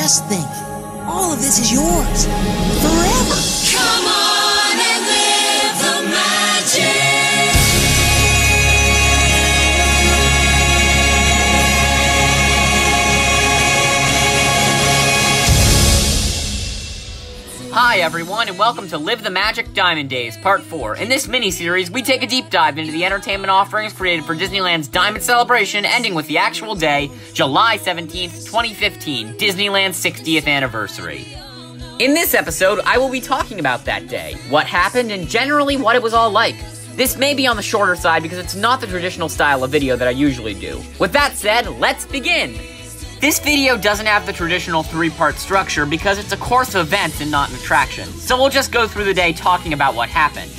Just think, all of this is yours. Forever. Come on and live the magic. Hi everyone, and welcome to Live the Magic Diamond Days, Part 4. In this mini-series, we take a deep dive into the entertainment offerings created for Disneyland's Diamond Celebration, ending with the actual day, July 17th, 2015, Disneyland's 60th anniversary. In this episode, I will be talking about that day, what happened, and generally what it was all like. This may be on the shorter side because it's not the traditional style of video that I usually do. With that said, let's begin! This video doesn't have the traditional three-part structure because it's a course of events and not an attraction, so we'll just go through the day talking about what happened.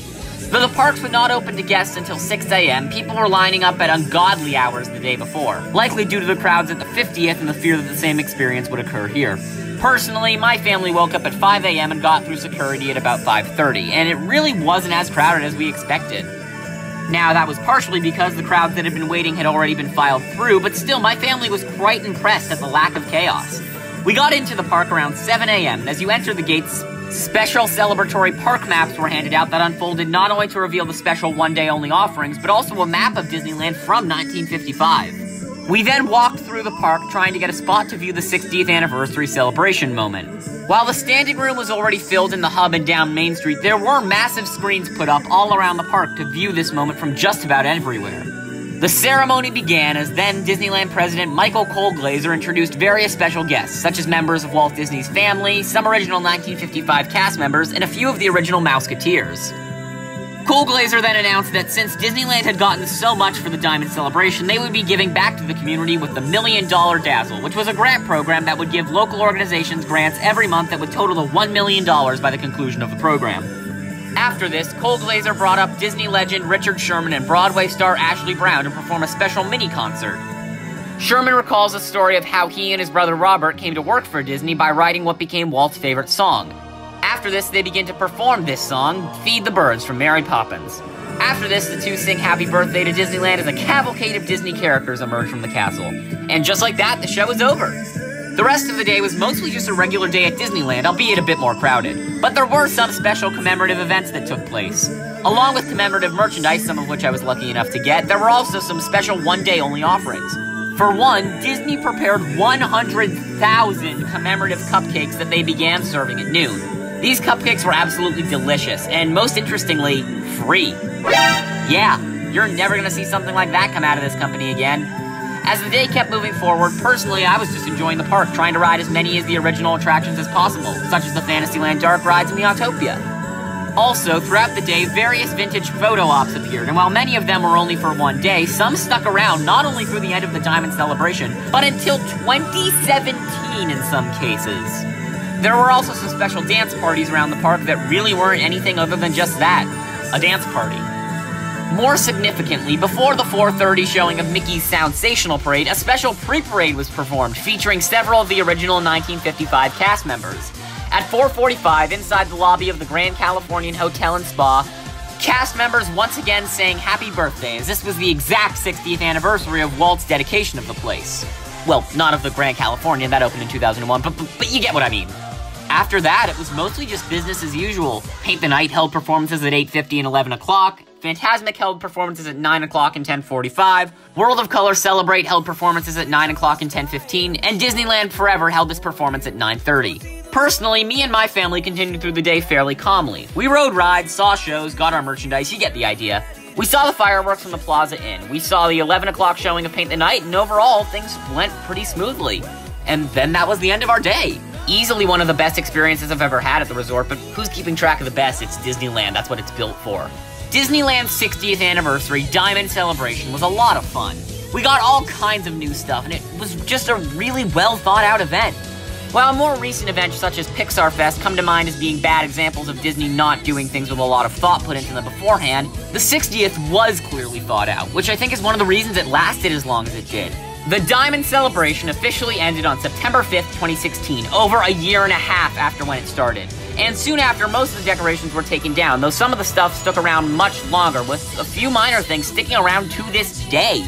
Though the parks would not open to guests until 6 a.m., people were lining up at ungodly hours the day before, likely due to the crowds at the 50th and the fear that the same experience would occur here. Personally, my family woke up at 5 a.m. and got through security at about 5:30, and it really wasn't as crowded as we expected. Now, that was partially because the crowds that had been waiting had already been filed through, but still, my family was quite impressed at the lack of chaos. We got into the park around 7 a.m., and as you entered the gates, special celebratory park maps were handed out that unfolded not only to reveal the special one-day-only offerings, but also a map of Disneyland from 1955. We then walked through the park trying to get a spot to view the 60th anniversary celebration moment. While the standing room was already filled in the hub and down Main Street, there were massive screens put up all around the park to view this moment from just about everywhere. The ceremony began as then Disneyland President Michael Colglazier introduced various special guests, such as members of Walt Disney's family, some original 1955 cast members, and a few of the original Mouseketeers. Colglazier then announced that since Disneyland had gotten so much for the Diamond Celebration, they would be giving back to the community with the $1 Million Dazzle, which was a grant program that would give local organizations grants every month that would total to $1 million by the conclusion of the program. After this, Colglazier brought up Disney legend Richard Sherman and Broadway star Ashley Brown to perform a special mini-concert. Sherman recalls a story of how he and his brother Robert came to work for Disney by writing what became Walt's favorite song. After this, they begin to perform this song, Feed the Birds from Mary Poppins. After this, the two sing Happy Birthday to Disneyland as a cavalcade of Disney characters emerge from the castle. And just like that, the show is over. The rest of the day was mostly just a regular day at Disneyland, albeit a bit more crowded. But there were some special commemorative events that took place. Along with commemorative merchandise, some of which I was lucky enough to get, there were also some special one-day-only offerings. For one, Disney prepared 100,000 commemorative cupcakes that they began serving at noon. These cupcakes were absolutely delicious, and most interestingly, free. Yeah, you're never gonna see something like that come out of this company again. As the day kept moving forward, personally, I was just enjoying the park, trying to ride as many of the original attractions as possible, such as the Fantasyland dark rides and the Autopia. Also, throughout the day, various vintage photo ops appeared, and while many of them were only for one day, some stuck around not only through the end of the Diamond Celebration, but until 2017 in some cases. There were also some special dance parties around the park that really weren't anything other than just that, a dance party. More significantly, before the 4:30 showing of Mickey's Soundsational Parade, a special pre-parade was performed featuring several of the original 1955 cast members. At 4:45, inside the lobby of the Grand Californian Hotel and Spa, cast members once again sang Happy Birthday, as this was the exact 60th anniversary of Walt's dedication of the place. Well, not of the Grand Californian, that opened in 2001, but you get what I mean. After that, it was mostly just business as usual. Paint the Night held performances at 8:50 and 11 o'clock. Fantasmic held performances at 9 o'clock and 10:45. World of Color Celebrate held performances at 9 o'clock and 10:15. And Disneyland Forever held this performance at 9:30. Personally, me and my family continued through the day fairly calmly. We rode rides, saw shows, got our merchandise, you get the idea. We saw the fireworks from the Plaza Inn. We saw the 11 o'clock showing of Paint the Night, and overall, things went pretty smoothly. And then that was the end of our day. Easily one of the best experiences I've ever had at the resort, but who's keeping track of the best? It's Disneyland, that's what it's built for. Disneyland's 60th anniversary Diamond Celebration was a lot of fun. We got all kinds of new stuff, and it was just a really well thought out event. While more recent events such as Pixar Fest come to mind as being bad examples of Disney not doing things with a lot of thought put into them beforehand, the 60th was clearly thought out, which I think is one of the reasons it lasted as long as it did. The Diamond Celebration officially ended on September 5th, 2016, over a year and a half after when it started. And soon after, most of the decorations were taken down, though some of the stuff stuck around much longer, with a few minor things sticking around to this day.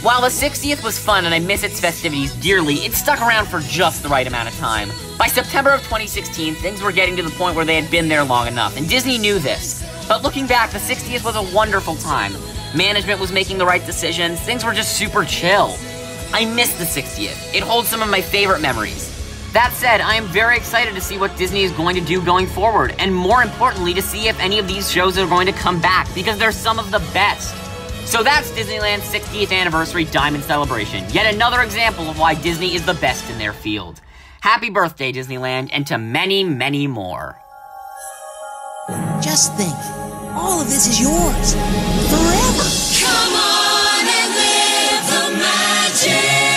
While the 60th was fun and I miss its festivities dearly, it stuck around for just the right amount of time. By September of 2016, things were getting to the point where they had been there long enough, and Disney knew this. But looking back, the 60th was a wonderful time. Management was making the right decisions, things were just super chill. I miss the 60th. It holds some of my favorite memories. That said, I am very excited to see what Disney is going to do going forward, and more importantly, to see if any of these shows are going to come back, because they're some of the best. So that's Disneyland's 60th anniversary Diamond Celebration, yet another example of why Disney is the best in their field. Happy birthday, Disneyland, and to many, many more. Just think, all of this is yours. Forever. Come on and live the magic.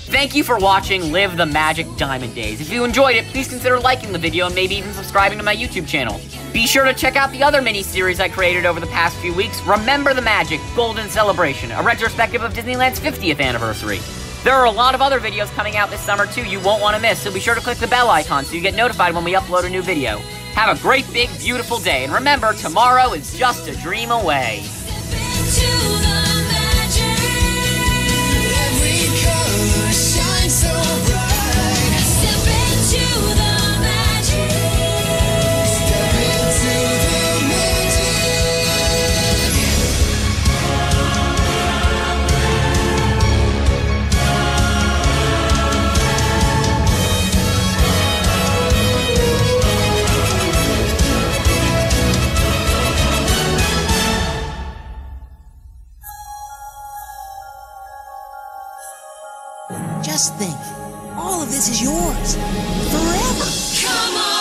Thank you for watching Live the Magic Diamond Days. If you enjoyed it, please consider liking the video and maybe even subscribing to my YouTube channel. Be sure to check out the other mini-series I created over the past few weeks, Remember the Magic Golden Celebration, a retrospective of Disneyland's 50th anniversary. There are a lot of other videos coming out this summer too you won't want to miss, so be sure to click the bell icon so you get notified when we upload a new video. Have a great, big, beautiful day, and remember, tomorrow is just a dream away. Just think, all of this is yours. Forever. Come on.